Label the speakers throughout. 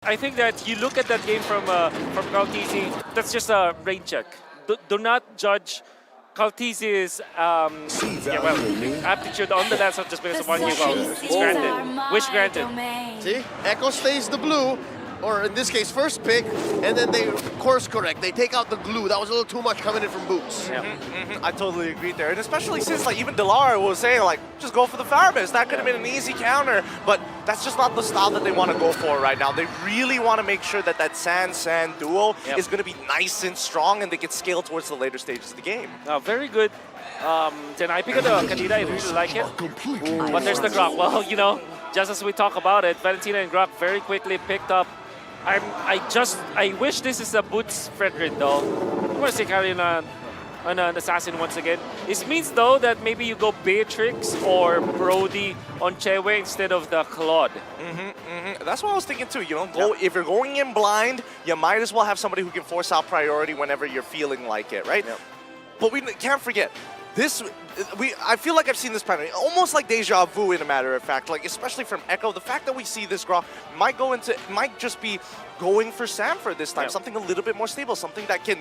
Speaker 1: I think that you look at that game from Caltisi, that's just a rain check. Do not judge Caltisi's aptitude on the dance just because of one new goal. It's granted. Wish granted.
Speaker 2: See, Echo stays the blue, or in this case, first pick, and then they course correct. They take out the glue. That was a little too much coming in from Boots.
Speaker 3: I totally agree there, and especially since like even Delara was saying like just go for the Faramis. That could have been an easy counter, but that's just not the style that they want to go for right now. They really want to make sure that that Sand duo is going to be nice and strong, and they can scale towards the later stages of the game.
Speaker 1: Very good. Then I picked the Kadira, I really like it. But there's the Grok. Well, you know, just as we talk about it, Valentina and Grok very quickly picked up. I wish this is a Boots Fredrin though. I want to say carry an assassin once again. This means though that maybe you go Beatrix or Brody on Chewe instead of the Claude.
Speaker 3: That's what I was thinking too. You know, if you're going in blind, you might as well have somebody who can force out priority whenever you're feeling like it, right? But we can't forget this. I feel like I've seen this pattern, almost like deja vu, in a matter of fact. Like especially from Echo, the fact that we see this Grok might just be going for Sanford this time, something a little bit more stable, something that can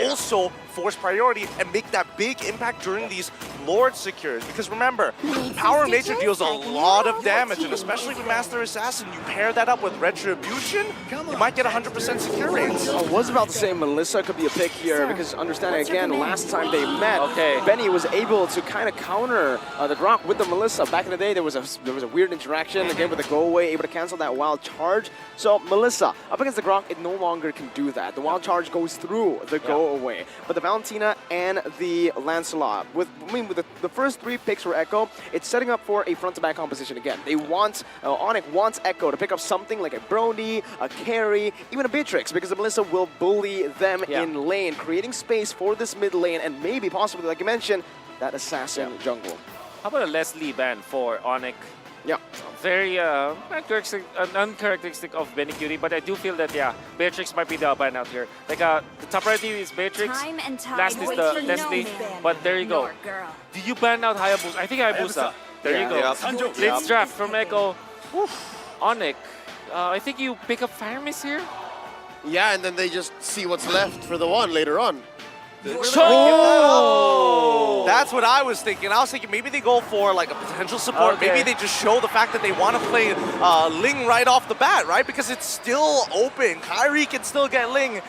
Speaker 3: also force priority and make that big impact during these Lord secures. Because remember, Power of Nature deals a lot of damage, and especially with Master Assassin, you pair that up with Retribution, you might get 100% secure rates.
Speaker 4: I was about to say Melissa could be a pick here, because understanding again, last time they met, Benny was able to kind of counter the Grok with the Melissa. Back in the day, there was a weird interaction, again with the go away, able to cancel that wild charge. So Melissa, up against the Grok, it no longer can do that. The wild charge goes through the go away. But the Valentina and the Lancelot, with the first 3 picks for Echo, it's setting up for a front-to-back composition again. They want, Onic wants Echo to pick up something like a Brody, a Carry, even a Beatrix, because the Melissa will bully them in lane, creating space for this mid lane, and maybe possibly, like you mentioned, that assassin jungle.
Speaker 1: How about a Leslie ban for Onic?
Speaker 4: Yeah.
Speaker 1: Very uncharacteristic of Benny Cutie, but I do feel that, Beatrix might be the ban out here. Like, the top priority is Beatrix, last is the Leslie, but there you go. Do you ban out Hayabusa? I think Hayabusa. There you go. Let's draft from Echo. Onic. I think you pick up Faramis here?
Speaker 2: Yeah, and then they just see what's left for the one later on.
Speaker 3: That's what I was thinking. I was thinking maybe they go for like a potential support. Maybe they just show the fact that they want to play Ling right off the bat, right? Because it's still open. Kyrie can still get Ling.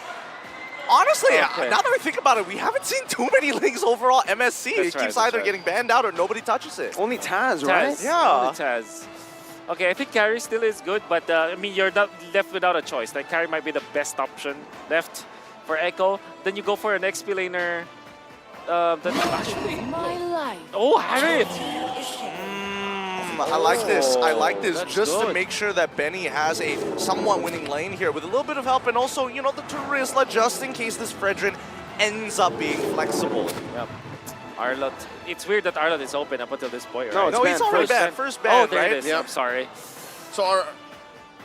Speaker 3: Honestly, now that I think about it, we haven't seen too many Lings overall MSC. It keeps either getting banned out or nobody touches it.
Speaker 4: Only Taz, right?
Speaker 3: Yeah.
Speaker 1: Only Taz. Okay, I think Carry still is good, but I mean, you're not left without a choice. Like, Carry might be the best option left for Echo. Then you go for an XP laner. Harriet!
Speaker 3: I like this. I like this just to make sure that Benny has a somewhat winning lane here with a little bit of help, and also, you know, the Turisla just in case this Fredrin ends up being flexible.
Speaker 1: Yep. Arlott. It's weird that Arlott is open up until this point, right?
Speaker 3: No, he's already banned. First ban,
Speaker 1: there
Speaker 3: right?
Speaker 1: it is. I'm sorry.
Speaker 2: So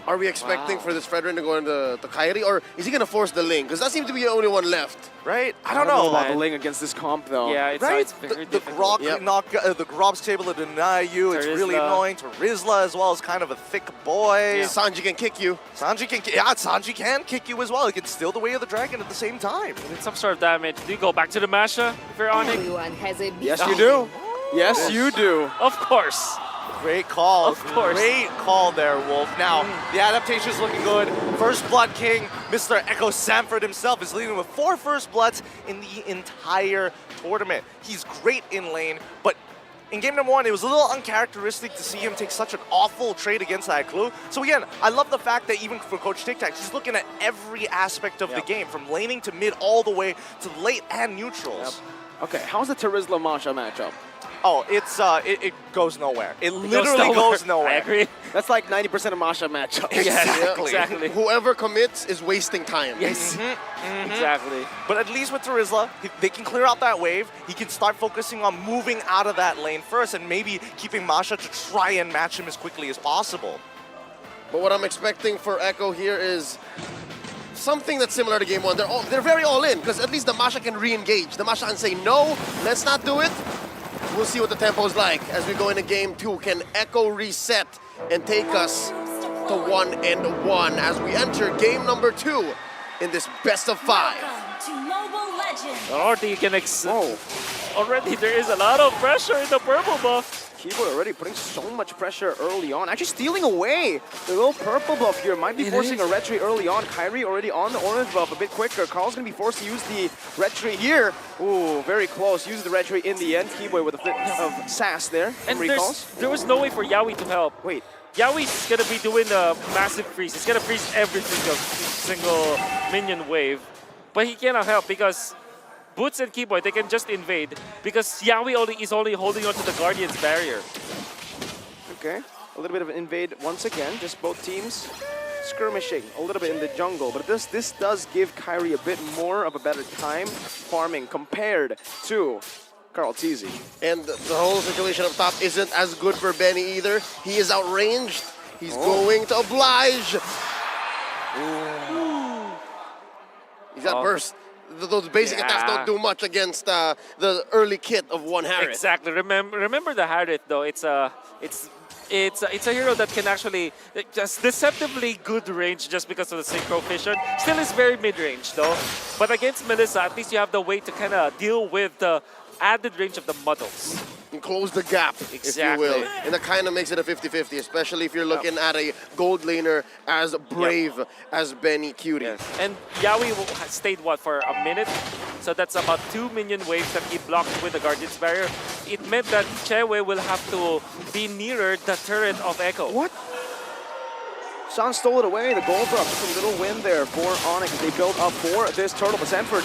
Speaker 2: are we expecting for this Fredrin to go into the Kairi, or is he going to force the Ling? Because that seems to be the only one left.
Speaker 3: Right? I don't know
Speaker 4: about the Ling against this comp, though.
Speaker 1: Yeah, it's very
Speaker 3: the Grok the Grob's able to deny you. It's really annoying. Tarizla as well is kind of a thick boy.
Speaker 2: Yeah. Sanji can kick you.
Speaker 3: Sanji can kick you as well. He can steal the way of the dragon at the same time.
Speaker 1: With some sort of damage. Do you go back to the Masha if you're Onic?
Speaker 4: Yes, you do. Yes, you do.
Speaker 1: Of course.
Speaker 3: Great call.
Speaker 1: Of course.
Speaker 3: Great call there, Wolf. Now, the adaptation is looking good. First Blood King, Mr. Echo Sanford himself, is leading with 4 First Bloods in the entire tournament. He's great in lane, but in game number 1, it was a little uncharacteristic to see him take such an awful trade against that Clue. So again, I love the fact that even for Coach Tic Tac, he's looking at every aspect of the game, from laning to mid all the way to late and neutrals.
Speaker 4: Okay, how's the Tarizla Masha matchup?
Speaker 3: Oh, it goes nowhere. It literally goes nowhere.
Speaker 1: I agree.
Speaker 4: That's like 90% of Masha matchups.
Speaker 1: Exactly.
Speaker 2: Whoever commits is wasting time.
Speaker 1: Yes. Exactly.
Speaker 3: But at least with Tarizla, they can clear out that wave. He can start focusing on moving out of that lane first and maybe keeping Masha to try and match him as quickly as possible.
Speaker 2: But what I'm expecting for Echo here is something that's similar to game 1. They're very all in, because at least the Masha can re-engage. The Masha can say, no, let's not do it. We'll see what the tempo is like as we go into game 2. Can Echo reset and take us to 1-1 as we enter game number 2 in this best of 5.
Speaker 5: Welcome to Mobile Legends.
Speaker 1: Already you can already there is a lot of pressure in the purple buff.
Speaker 4: Keyboard already putting so much pressure early on. Actually stealing away the little purple buff here. Might be forcing a red tree early on. Kyrie already on the orange buff a bit quicker. Carl's going to be forced to use the red tree here. Ooh, very close. Uses the red tree in the end. Keyboard with a bit of sass there.
Speaker 1: And
Speaker 4: recalls.
Speaker 1: there was no way for Yaoi to help.
Speaker 4: Wait.
Speaker 1: Yaoi's going to be doing a massive freeze. He's going to freeze every single minion wave. But he cannot help because Boots and Keyboy, they can just invade because Yaoi is only holding onto the Guardian's barrier.
Speaker 4: Okay, a little bit of an invade once again. Just both teams skirmishing a little bit in the jungle. But this does give Kyrie a bit more of a better time farming compared to Carl Teasy.
Speaker 2: And the whole situation up top isn't as good for Benny either. He is outranged. He's going to oblige. He's got burst. Those basic attacks don't do much against the early kit of one Harith.
Speaker 1: Exactly. Remember the Harith though. It's a hero that can actually just deceptively good range just because of the synchro vision. Still is very mid range though. But against Melissa, at least you have the way to kind of deal with the added range of the muddles.
Speaker 2: And close the gap, if you will. And that kind of makes it a 50-50, especially if you're looking at a gold laner as brave as Benny Cutie.
Speaker 1: Yes. And Yaoi stayed, what, for a minute? So that's about 2 minion waves that he blocked with the Guardian's Barrier. It meant that Chewe will have to be nearer the turret of Echo.
Speaker 4: What? San stole it away. The gold buff, just a little win there for Onic as they build up for this turtle. But Sanford,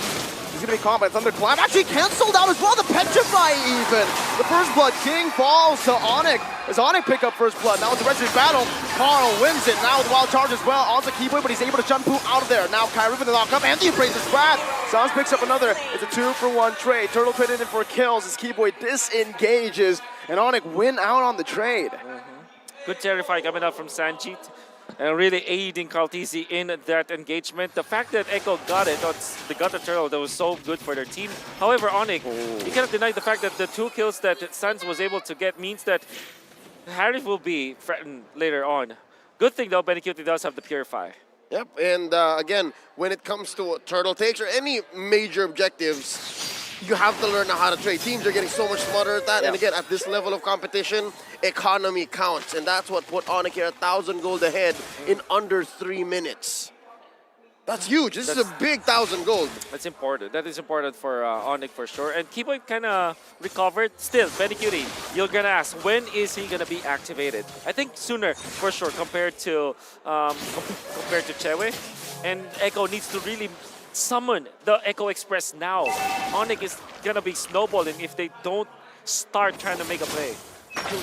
Speaker 4: he's going to be caught by Thunderclap. Actually canceled out as well. The Petrify even. The First Blood King falls to Onic. As Onic pick up First Blood. Now it's a Resident battle. Carl wins it. Now with Wild Charge as well. Onto Keyboy, but he's able to jump out of there. Now Kyrie with the knock up and the Appraiser's Wrath. Sans picks up another. It's a 2-for-1 trade. Turtle traded in for kills as Keyboy disengages. And Onic win out on the trade.
Speaker 1: Good Terrify coming up from Sanjit. And really aiding Kaltisi in that engagement. The fact that Echo got it, they got the turtle, that was so good for their team. However, Onic, you cannot deny the fact that the 2 kills that Sans was able to get means that Harith will be threatened later on. Good thing though, Benny Cutie does have the Purify.
Speaker 2: Yep, and again, when it comes to turtle takes or any major objectives, you have to learn how to trade. Teams are getting so much smarter at that, and again, at this level of competition, economy counts, and that's what put Onic here 1,000 gold ahead in under 3 minutes. That's huge. This is a big 1,000 gold.
Speaker 1: That's important. That is important for Onic for sure. And Keyboy kind of recovered. Still, Benny Cutie, you're going to ask, when is he going to be activated? I think sooner, for sure, compared to Chewe. And Echo needs to really summon the Echo Express now. Onic is going to be snowballing if they don't start trying to make a play.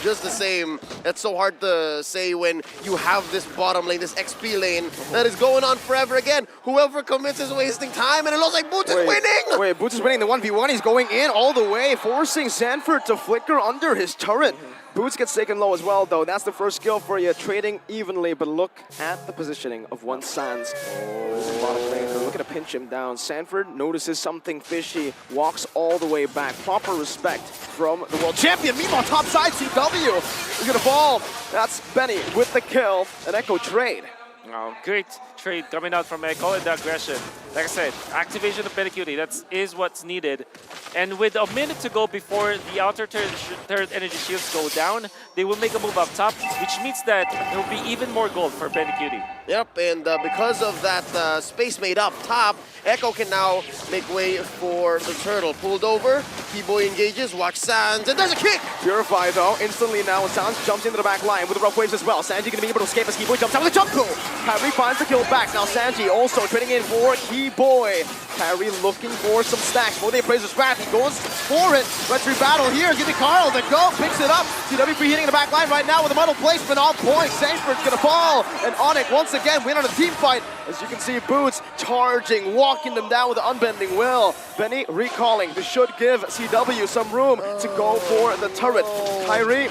Speaker 2: Just the same, it's so hard to say when you have this bottom lane, this XP lane, that is going on forever again. Whoever commits is wasting time, and it looks like Boots is winning!
Speaker 4: Wait, Boots is winning the 1v1. He's going in all the way, forcing Sanford to flicker under his turret. Boots gets taken low as well, though. That's the first skill for you, trading evenly. But look at the positioning of one Sans. Looking to pinch him down. Sanford notices something fishy, walks all the way back. Proper respect from the world champion. Meanwhile, top side, CW is going to fall. That's Benny with the kill. An Echo trade.
Speaker 1: Oh, great trade coming out from Echo and the aggression. Like I said, activation of Benny Cutie, that is what's needed. And with a minute to go before the outer third energy shields go down, they will make a move up top, which means that there will be even more gold for Benny Cutie.
Speaker 2: Yep, and because of that space made up top, Echo can now make way for the turtle. Pulled over, Keyboy engages, watch Sans, and there's a kick!
Speaker 4: Purify though, instantly now Sans jumps into the back line with the rough waves as well. Sanji gonna be able to escape as Keyboy jumps out with a jump pull. Kyrie finds the kill back. Now Sanji also trading in for Keyboy. Kyrie looking for some stacks. Mode Appraiser's Wrath, he goes for it. Retry battle here, giving Carl the go, picks it up. CW preheating the back line right now with a muddle placement on point. Sanford's gonna fall, and Onic once again win on a team fight. As you can see, Boots charging, walking them down with an unbending will. Benny recalling. This should give CW some room to go for the turret. Kyrie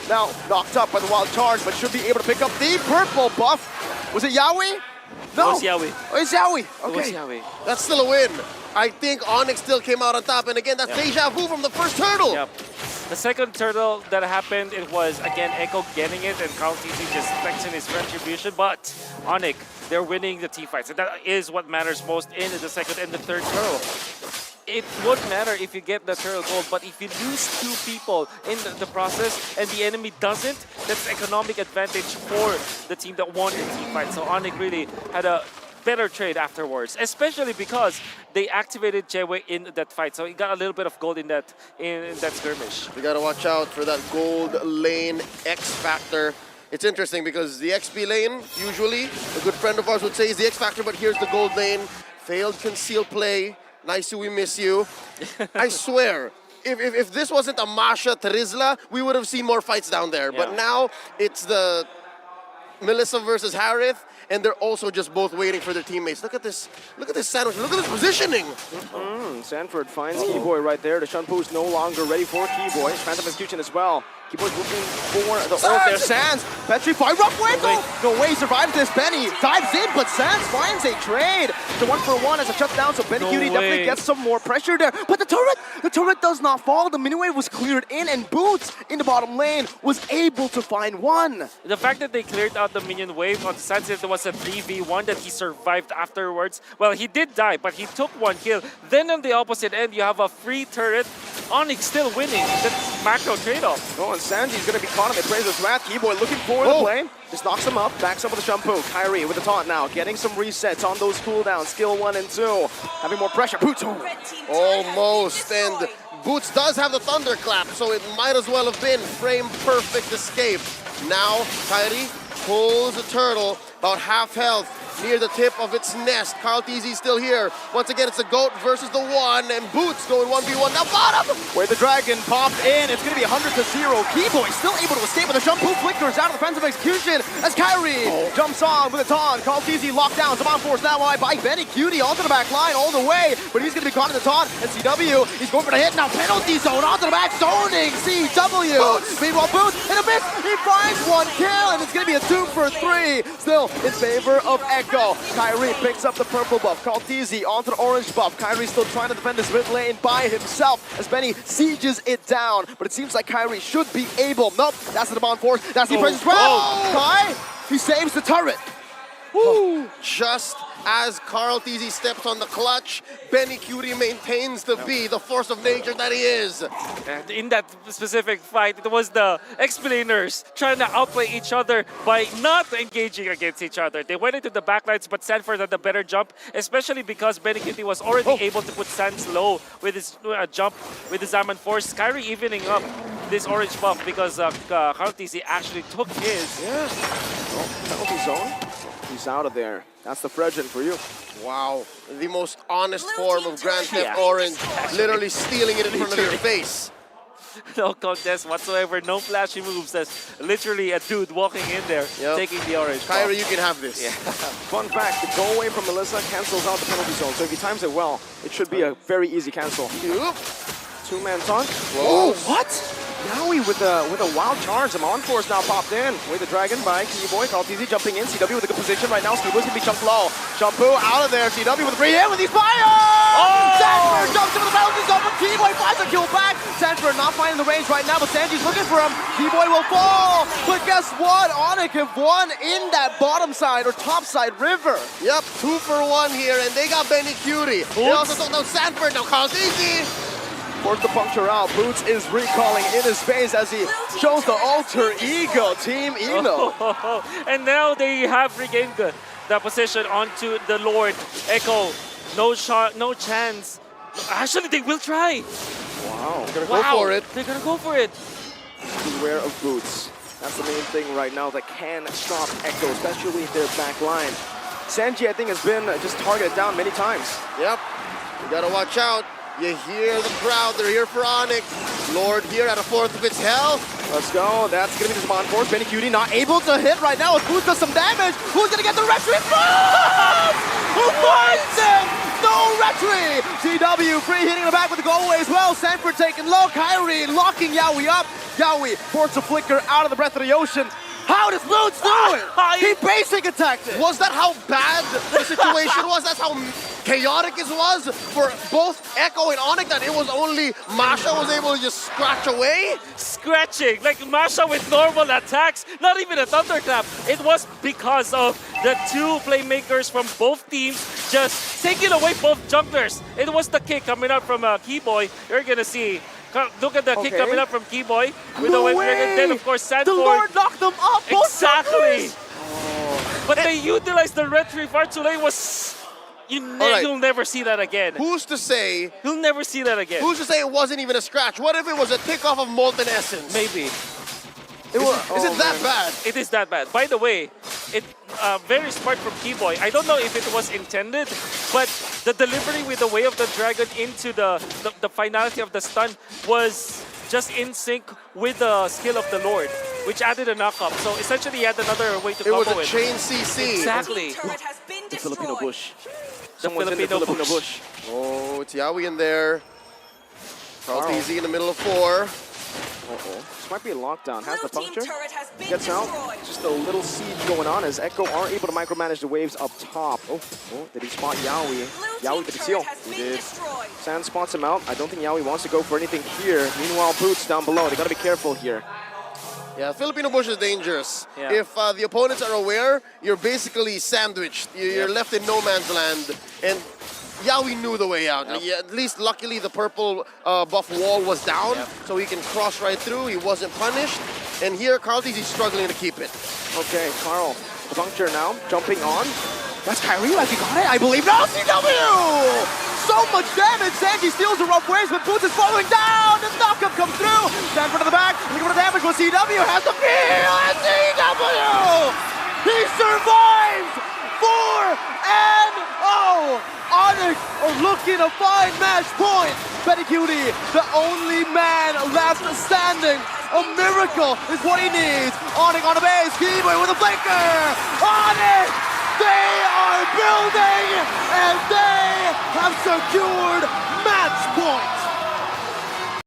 Speaker 4: now knocked up by the wild charge, but should be able to pick up the purple buff. Was it Yaoi? No.
Speaker 1: It was Yaoi.
Speaker 4: Oh, it's Yaoi.
Speaker 1: It was
Speaker 4: Okay.
Speaker 1: Yaoi.
Speaker 2: That's still a win. I think Onic still came out on top, and again, that's deja vu from the first turtle.
Speaker 1: Yep. The second turtle that happened, it was again Echo getting it and CloudTZ just flexing his retribution. But Onic, they're winning the team fights. And that is what matters most in the second and the third turtle. It won't matter if you get the turtle gold, but if you lose 2 people in the process and the enemy doesn't, that's economic advantage for the team that won the team fight. So Onic really had a better trade afterwards, especially because they activated Jewe in that fight. So he got a little bit of gold in that skirmish.
Speaker 2: You gotta watch out for that gold lane X factor. It's interesting because the XP lane, usually, a good friend of ours would say is the X factor, but here's the gold lane. Failed conceal play. Nice, we miss you. I swear, if this wasn't a Masha Terizla, we would have seen more fights down there.
Speaker 1: Yeah.
Speaker 2: But now it's the Melissa versus Harith, and they're also just both waiting for their teammates. Look at this sandwich. Look at this positioning.
Speaker 4: Sanford finds Keyboy right there. The Shunpu's no longer ready for Keyboy. Phantom execution as well. Keyboy's looking for the ult there. Sands, Petrify, rough wiggle! No way he survives this. Benny dives in, but Sands finds a trade. The 1-for-1 as a shutdown, so Benny Cutie definitely gets some more pressure there. But the turret does not fall. The mini wave was cleared in, and Boots in the bottom lane was able to find one.
Speaker 1: The fact that they cleared out the minion wave on Sands, it was a 3v1 that he survived afterwards. Well, he did die, but he took 1 kill. Then on the opposite end, you have a free turret. Onic still winning. That's macro trade-off.
Speaker 4: Oh, and Sanji's gonna be caught in the Appraiser's Wrath. Keyboy looking for the play. Just knocks him up, backs up with a Shampoo. Kyrie with the taunt now, getting some resets on those cooldowns. Skill 1 and 2. Having more pressure. Boots.
Speaker 2: Almost. And Boots does have the thunderclap, so it might as well have been frame perfect escape. Now, Kyrie pulls the turtle, about half health, near the tip of its nest. CloudTZ still here. Once again, it's the GOAT versus the 1, and Boots going 1v1 now bottom!
Speaker 4: Where the dragon popped in, it's gonna be 100-0. Keyboy still able to escape with a Shampoo flickers out of defensive execution as Kyrie jumps on with a taunt. CloudTZ locked down. Zaman Force now by Benny Cutie onto the back line all the way, but he's gonna be caught in the taunt. And CW, he's going for the hit now. Penalty zone onto the back, zoning CW. Meanwhile, Boots in a miss, he finds 1 kill, and it's gonna be a 2-for-3. Still in favor of Echo. Kyrie picks up the purple buff. CloudTZ onto the orange buff. Kyrie still trying to defend this mid lane by himself as Benny sieges it down. But it seems like Kyrie should be able. Nope, that's the Demand Force. That's the presence. Kai, he saves the turret.
Speaker 2: Woo. Just as CloudTZ steps on the clutch, Benny Cutie maintains to be the force of nature that he is.
Speaker 1: And in that specific fight, it was the explainers trying to outplay each other by not engaging against each other. They went into the backlines, but Sanford had the better jump, especially because Benny Cutie was already able to put Sands low with his jump, with his Zaman Force. Kyrie evening up this orange buff because CloudTZ actually took his.
Speaker 4: Yeah. Penalty zone. He's out of there. That's the Fredgen for you.
Speaker 2: Wow, the most honest form of Grand Theft Orange, literally stealing it in front of your face.
Speaker 1: No contest whatsoever, no flashy moves. That's literally a dude walking in there, taking the orange.
Speaker 2: Kyrie, you can have this.
Speaker 1: Yeah.
Speaker 4: Fun fact, the go away from Melissa cancels out the penalty zone. So if he times it well, it should be a very easy cancel. Two-man taunt. Oh, what? Yowie with a wild charge. Zaman Force now popped in. With the dragon by Keyboy. CloudTZ jumping in. CW with a good position right now. Keyboy's gonna be chunked low. Shampoo out of there. CW with a free hit with his fire! Sanford jumps into the penalty zone, but Keyboy finds a kill back. Sanford not finding the range right now, but Sanji's looking for him. Keyboy will fall. But guess what? Onic have won in that bottom side or top side river.
Speaker 2: Yep, 2-for-1 here, and they got Benny Cutie. They also took down Sanford. Now CloudTZ.
Speaker 4: Forced to puncture out. Boots is recalling in his face as he shows the alter ego, Team Eno.
Speaker 1: And now they have regained the position onto the Lord. Echo, no shot, no chance. Actually, they will try.
Speaker 4: Wow.
Speaker 2: They're gonna go for it.
Speaker 1: They're gonna go for it.
Speaker 4: Beware of Boots. That's the main thing right now that can stop Echo, especially their back line. Sanji, I think, has been just targeted down many times.
Speaker 2: Yep, you gotta watch out. You hear the crowd, they're here for Onic. Lord here at a fourth of its health.
Speaker 4: Let's go, that's gonna be the Zaman Force. Benny Cutie not able to hit right now as Boots does some damage. Who's gonna get the retry? Who finds him? No retry! CW free hitting in the back with the goal away as well. Sanford taking low, Kyrie locking Yowie up. Yowie forced a flicker out of the breath of the ocean. How does Boots do it? He basic attacked it.
Speaker 2: Was that how bad the situation was? That's how chaotic it was for both Echo and Onic that it was only Masha was able to just scratch away.
Speaker 1: Scratching, like Masha with normal attacks, not even a thunderclap. It was because of the two playmakers from both teams just taking away both junglers. It was the kick coming out from Keyboy. You're gonna see. Look at the kick coming up from Keyboy with the Wave Dragon. Then of course Sanford.
Speaker 4: The Lord knocked them up.
Speaker 1: Exactly. But they utilized the red tree far too late. You'll never see that again.
Speaker 2: Who's to say?
Speaker 1: You'll never see that again.
Speaker 2: Who's to say it wasn't even a scratch? What if it was a tick off of Molten Essence?
Speaker 1: Maybe.
Speaker 2: Is it that bad?
Speaker 1: It is that bad. By the way, it very smart from Keyboy. I don't know if it was intended, but the delivery with the Way of the Dragon into the finality of the stun was just in sync with the skill of the Lord, which added a knockup. So essentially, he had another way to combo
Speaker 2: it. It was a chain CC.
Speaker 1: Exactly.
Speaker 4: The Filipino bush.
Speaker 1: The Filipino bush.
Speaker 2: Oh, it's Yawi in there. Carl TZ in the middle of 4.
Speaker 4: This might be a lockdown. Has the puncture. Gets out. Just a little siege going on as Echo aren't able to micromanage the waves up top. Oh, did he spot Yawi? Yawi did he seal? He did. Sand spots him out. I don't think Yawi wants to go for anything here. Meanwhile, Boots down below. They gotta be careful here.
Speaker 2: Yeah, Filipino bush is dangerous.
Speaker 1: Yeah.
Speaker 2: If the opponents are aware, you're basically sandwiched. You're left in no man's land. And Yawi knew the way out. At least, luckily, the purple buff wall was down, so he can cross right through. He wasn't punished. And here, Carlty's struggling to keep it.
Speaker 4: Okay, Carl, the puncture now, jumping on. That's Kyrie, like he got it, I believe. No, CW! So much damage. Sanji steals the rough waves, but Boots is falling down. The knockup comes through. Sanford to the back, looking for the damage, but CW has the feel, and CW! He survives 4-0! Onic are looking to find match point. Betty Cutie, the only man left standing. A miracle is what he needs. Onic on the base, Keyboy with a flanker. Onic, they are building, and they have secured match